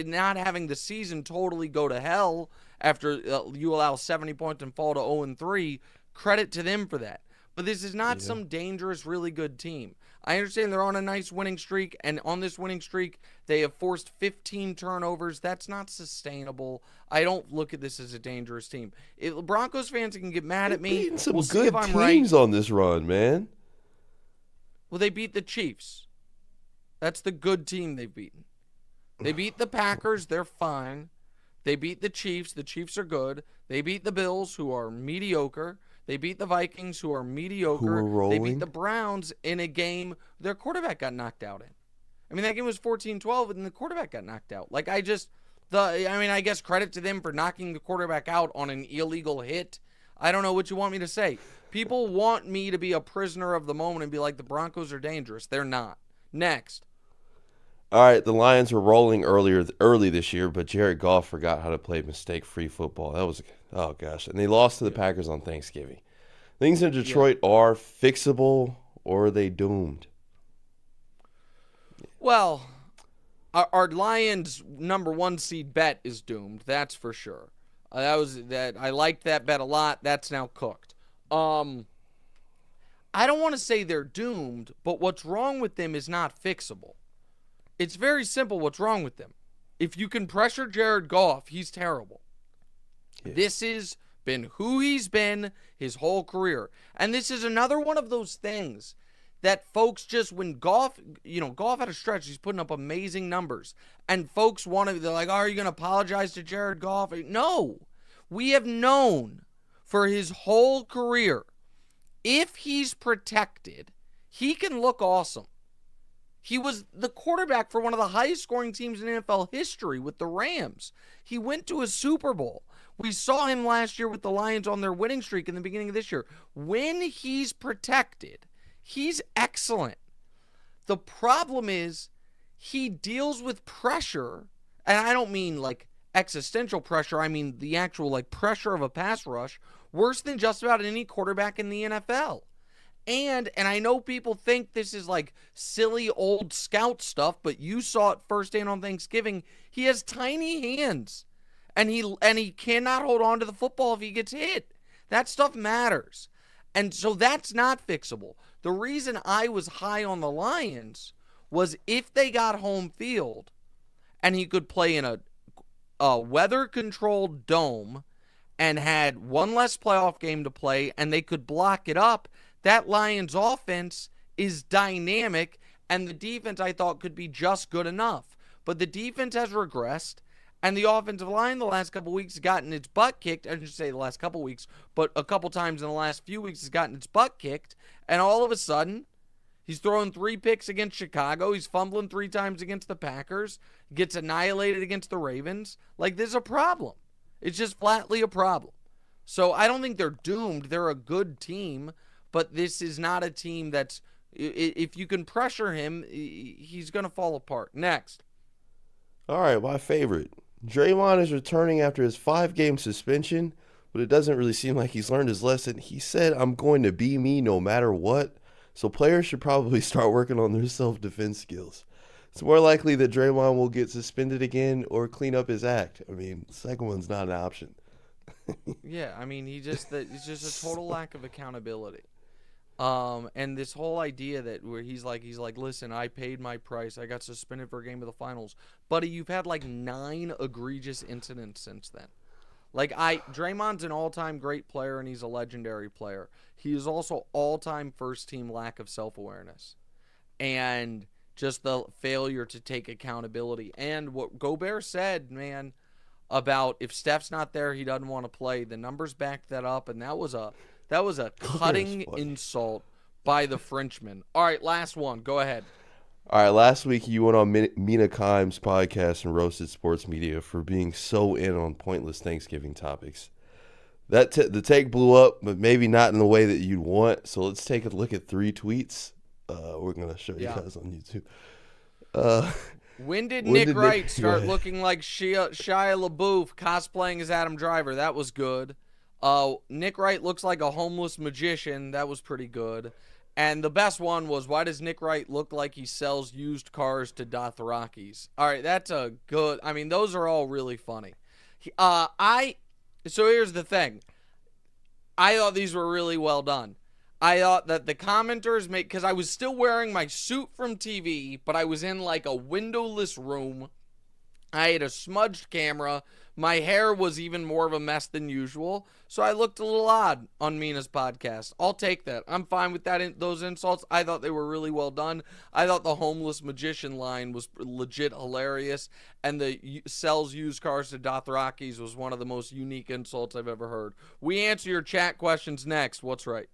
not having the season totally go to hell after you allow 70 points and fall to 0-3, credit to them for that. But this is not some dangerous, really good team. I understand they're on a nice winning streak, and on this winning streak, they have forced 15 turnovers. That's not sustainable. I don't look at this as a dangerous team. Broncos fans can get mad at me. Beating some we'll good teams on this run, man. Well, they beat the Chiefs. That's the good team they've beaten. They beat the Packers. They're fine. They beat the Chiefs. The Chiefs are good. They beat the Bills, who are mediocre. They beat the Vikings, who are mediocre. Who are rolling. They beat the Browns in a game their quarterback got knocked out in. I mean, that game was 14-12, and the quarterback got knocked out. I guess credit to them for knocking the quarterback out on an illegal hit. I don't know what you want me to say. People want me to be a prisoner of the moment and be like, the Broncos are dangerous. They're not. Next. All right, the Lions were rolling early this year, but Jared Goff forgot how to play mistake-free football. That was, oh gosh, and they lost to the Packers on Thanksgiving. Things in Detroit are fixable, or are they doomed? Well, our Lions number 1 seed bet is doomed. That's for sure. I liked that bet a lot. That's now cooked. I don't want to say they're doomed, but what's wrong with them is not fixable. It's very simple what's wrong with them. If you can pressure Jared Goff, he's terrible. Yeah. This has been who he's been his whole career. And this is another one of those things that folks just, when Goff had a stretch, he's putting up amazing numbers. And folks they're like, oh, are you going to apologize to Jared Goff? No. We have known for his whole career, if he's protected, he can look awesome. He was the quarterback for one of the highest scoring teams in NFL history with the Rams. He went to a Super Bowl. We saw him last year with the Lions on their winning streak in the beginning of this year. When he's protected, he's excellent. The problem is he deals with pressure, and I don't mean like existential pressure. I mean the actual like pressure of a pass rush, worse than just about any quarterback in the NFL. And I know people think this is like silly old scout stuff, but you saw it firsthand on Thanksgiving. He has tiny hands, and he cannot hold on to the football if he gets hit. That stuff matters. And so that's not fixable. The reason I was high on the Lions was if they got home field and he could play in a weather-controlled dome and had one less playoff game to play and they could block it up, that Lions offense is dynamic, and the defense, I thought, could be just good enough. But the defense has regressed, and the offensive line the last couple weeks has gotten its butt kicked. I should say the last couple weeks, but a couple times in the last few weeks has gotten its butt kicked, and all of a sudden, he's throwing 3 picks against Chicago. He's fumbling 3 times against the Packers, gets annihilated against the Ravens. Like, there's a problem. It's just flatly a problem. So I don't think they're doomed. They're a good team. But this is not a team that's, if you can pressure him, he's going to fall apart. Next. All right, my favorite. Draymond is returning after his 5-game suspension, but it doesn't really seem like he's learned his lesson. He said, I'm going to be me no matter what. So players should probably start working on their self-defense skills. It's more likely that Draymond will get suspended again or clean up his act. I mean, the second one's not an option. Yeah, I mean, it's just a total lack of accountability. And this whole idea that where he's like, listen, I paid my price. I got suspended for a game of the finals. Buddy, you've had like 9 egregious incidents since then. Draymond's an all-time great player, and he's a legendary player. He is also all-time first-team lack of self-awareness. And just the failure to take accountability. And what Gobert said, man, about if Steph's not there, he doesn't want to play. The numbers backed that up, and that was a cutting insult by the Frenchman. All right, last one. Go ahead. All right, last week you went on Mina Kimes' podcast and roasted sports media for being so in on pointless Thanksgiving topics. The take blew up, but maybe not in the way that you'd want. So let's take a look at 3 tweets. We're going to show you guys on YouTube. When did Nick Wright start looking like Shia LaBeouf cosplaying as Adam Driver? That was good. Nick Wright looks like a homeless magician. That was pretty good. And the best one was, why does Nick Wright look like he sells used cars to Dothrakis? All right, that's a good. I mean, those are all really funny. So here's the thing. I thought these were really well done. I thought that the commenters because I was still wearing my suit from TV, but I was in like a windowless room. I had a smudged camera. My hair was even more of a mess than usual, so I looked a little odd on Mina's podcast. I'll take that. I'm fine with that. Those insults, I thought they were really well done. I thought the homeless magician line was legit hilarious, and the sells used cars to Dothrakis was one of the most unique insults I've ever heard. We answer your chat questions next. What's right?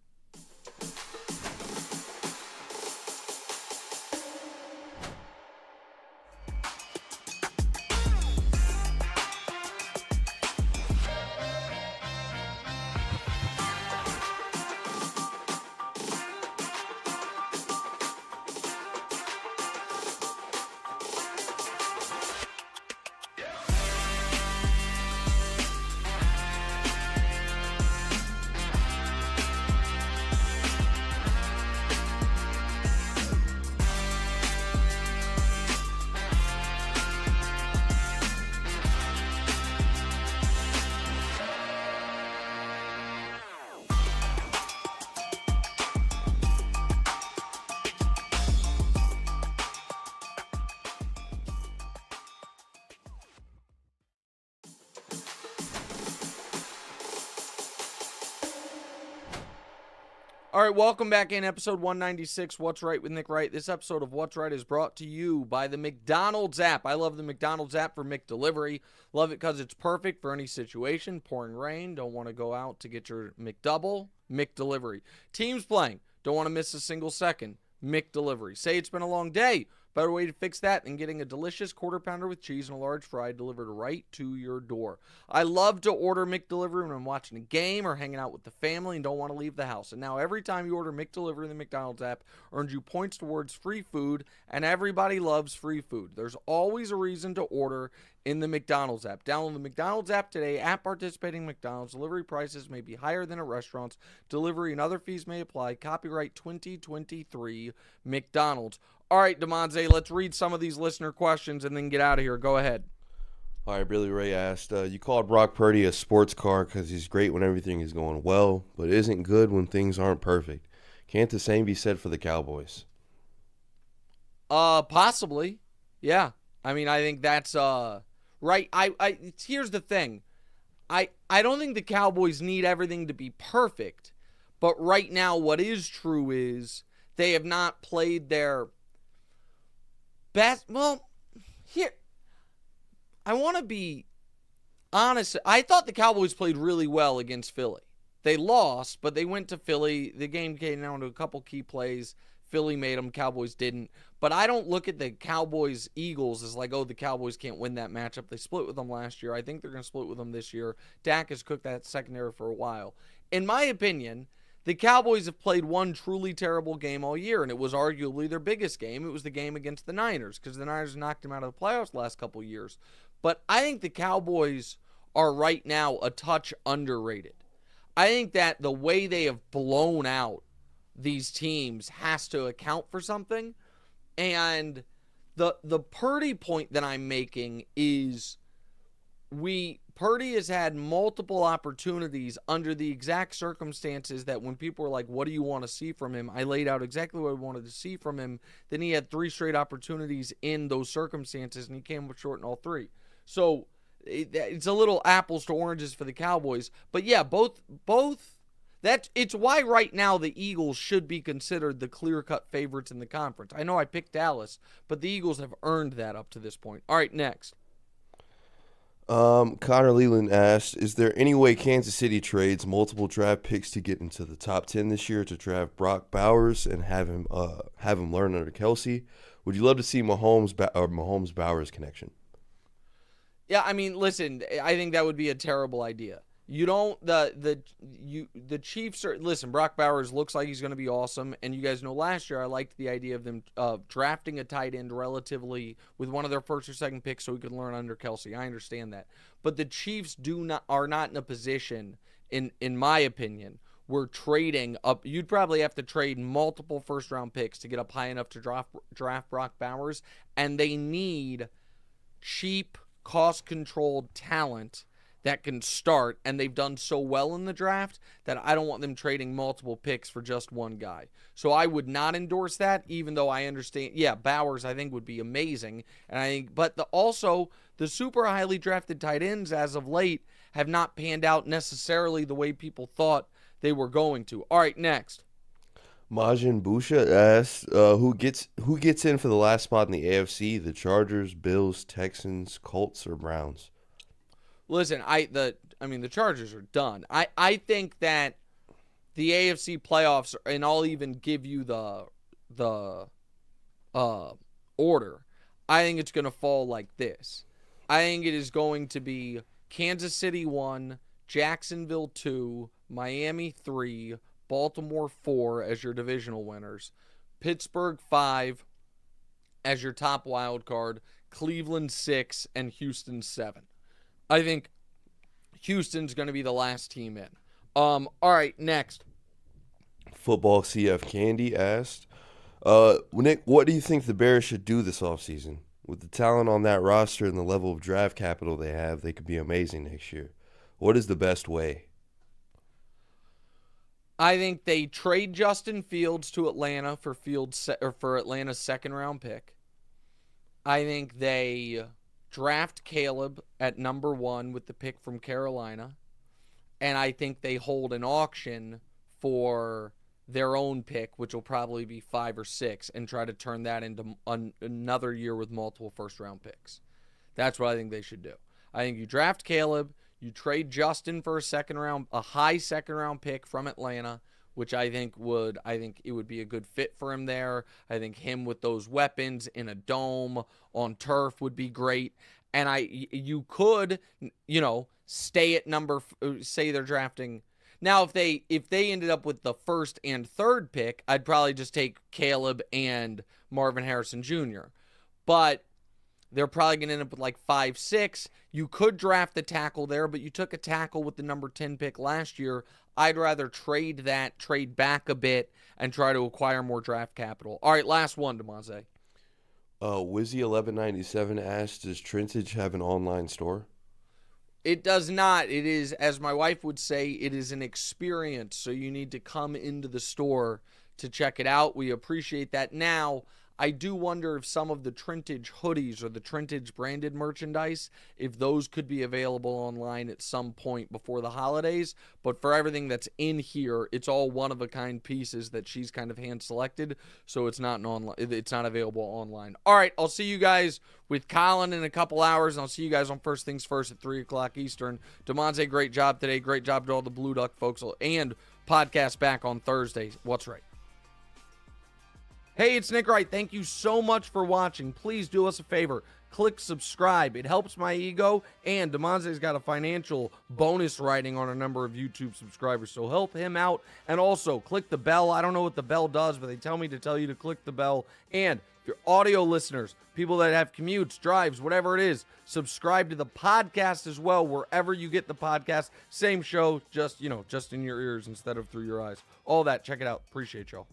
All right, welcome back in episode 196, What's Right with Nick Wright. This episode of What's Right is brought to you by the McDonald's app. I love the McDonald's app for McDelivery. Love it because it's perfect for any situation. Pouring rain, don't want to go out to get your McDouble, McDelivery. Teams playing, don't want to miss a single second, McDelivery. Say it's been a long day. Better way to fix that than getting a delicious quarter pounder with cheese and a large fry delivered right to your door. I love to order McDelivery when I'm watching a game or hanging out with the family and don't want to leave the house. And now every time you order McDelivery in the McDonald's app, earns you points towards free food, and everybody loves free food. There's always a reason to order in the McDonald's app. Download the McDonald's app today. At participating McDonald's, delivery prices may be higher than at restaurants. Delivery and other fees may apply. Copyright 2023 McDonald's. All right, Damoza, let's read some of these listener questions and then get out of here. Go ahead. All right, Billy Ray asked, you called Brock Purdy a sports car because he's great when everything is going well, but isn't good when things aren't perfect. Can't the same be said for the Cowboys? Possibly. Yeah. I mean, I think that's right. Here's the thing. I don't think the Cowboys need everything to be perfect, but right now what is true is they have not played their best. Well, here, I want to be honest. I thought the Cowboys played really well against Philly. They lost, but they went to Philly. The game came down to a couple key plays. Philly made them, Cowboys didn't. But I don't look at the Cowboys-Eagles as like, oh, the Cowboys can't win that matchup. They split with them last year. I think they're going to split with them this year. Dak has cooked that secondary for a while. In my opinion, the Cowboys have played one truly terrible game all year, and it was arguably their biggest game. It was the game against the Niners, because the Niners knocked them out of the playoffs the last couple years. But I think the Cowboys are right now a touch underrated. I think that the way they have blown out these teams has to account for something. And the Purdy point that I'm making is Purdy has had multiple opportunities under the exact circumstances that when people were like, what do you want to see from him? I laid out exactly what I wanted to see from him. Then he had 3 straight opportunities in those circumstances, and he came up short in all 3. So it's a little apples to oranges for the Cowboys. But yeah, both. It's why right now the Eagles should be considered the clear-cut favorites in the conference. I know I picked Dallas, but the Eagles have earned that up to this point. All right, next. Connor Leland asked, is there any way Kansas City trades multiple draft picks to get into the top 10 this year to draft Brock Bowers and have him learn under Kelsey? Would you love to see Mahomes-Bowers connection? Yeah, I mean, listen, I think that would be a terrible idea. You don't the Chiefs are listen. Brock Bowers looks like he's going to be awesome, and you guys know last year I liked the idea of them drafting a tight end relatively with one of their first or second picks so he could learn under Kelsey. I understand that, but the Chiefs are not in a position, in my opinion, where trading up. You'd probably have to trade multiple first round picks to get up high enough to draft Brock Bowers, and they need cheap, cost controlled talent that can start, and they've done so well in the draft that I don't want them trading multiple picks for just one guy. So I would not endorse that, even though I understand, yeah, Bowers I think would be amazing, but also the super highly drafted tight ends as of late have not panned out necessarily the way people thought they were going to. All right, next. Majin Busha asks, who gets in for the last spot in the AFC? The Chargers, Bills, Texans, Colts, or Browns? Listen, the Chargers are done. I think that the AFC playoffs, and I'll even give you the order. I think it's going to fall like this. I think it is going to be Kansas City 1, Jacksonville 2, Miami 3, Baltimore 4 as your divisional winners, Pittsburgh 5 as your top wild card, Cleveland 6, and Houston 7. I think Houston's going to be the last team in. All right, next. Football CF Candy asked, Nick, what do you think the Bears should do this offseason? With the talent on that roster and the level of draft capital they have, they could be amazing next year. What is the best way? I think they trade Justin Fields to Atlanta for Atlanta's second-round pick. I think they draft Caleb at number 1 with the pick from Carolina. And I think they hold an auction for their own pick, which will probably be 5 or 6, and try to turn that into another year with multiple first-round picks. That's what I think they should do. I think you draft Caleb, you trade Justin for a high second-round pick from Atlanta, which I think it would be a good fit for him there. I think him with those weapons in a dome on turf would be great. And you could, stay at say they're drafting. Now, if they ended up with the first and third pick, I'd probably just take Caleb and Marvin Harrison Jr. But they're probably going to end up with like 5, 6. You could draft the tackle there, but you took a tackle with the number 10 pick last year. I'd rather trade back a bit, and try to acquire more draft capital. All right, last one, Damoza. Wizzy1197 asked, does Trintage have an online store? It does not. It is, as my wife would say, it is an experience. So you need to come into the store to check it out. We appreciate that. Now, I do wonder if some of the Trintage hoodies or the Trintage branded merchandise, if those could be available online at some point before the holidays. But for everything that's in here, it's all one-of-a-kind pieces that she's kind of hand-selected, so it's not available online. All right, I'll see you guys with Colin in a couple hours, and I'll see you guys on First Things First at 3 o'clock Eastern. Damoza, great job today. Great job to all the Blue Duck folks, and podcast back on Thursday. What's right? Hey, it's Nick Wright. Thank you so much for watching. Please do us a favor. Click subscribe. It helps my ego, and Damoza's got a financial bonus writing on a number of YouTube subscribers, so help him out. And also, click the bell. I don't know what the bell does, but they tell me to tell you to click the bell. And if you're audio listeners, people that have commutes, drives, whatever it is, subscribe to the podcast as well, wherever you get the podcast. Same show, just in your ears instead of through your eyes. All that. Check it out. Appreciate y'all.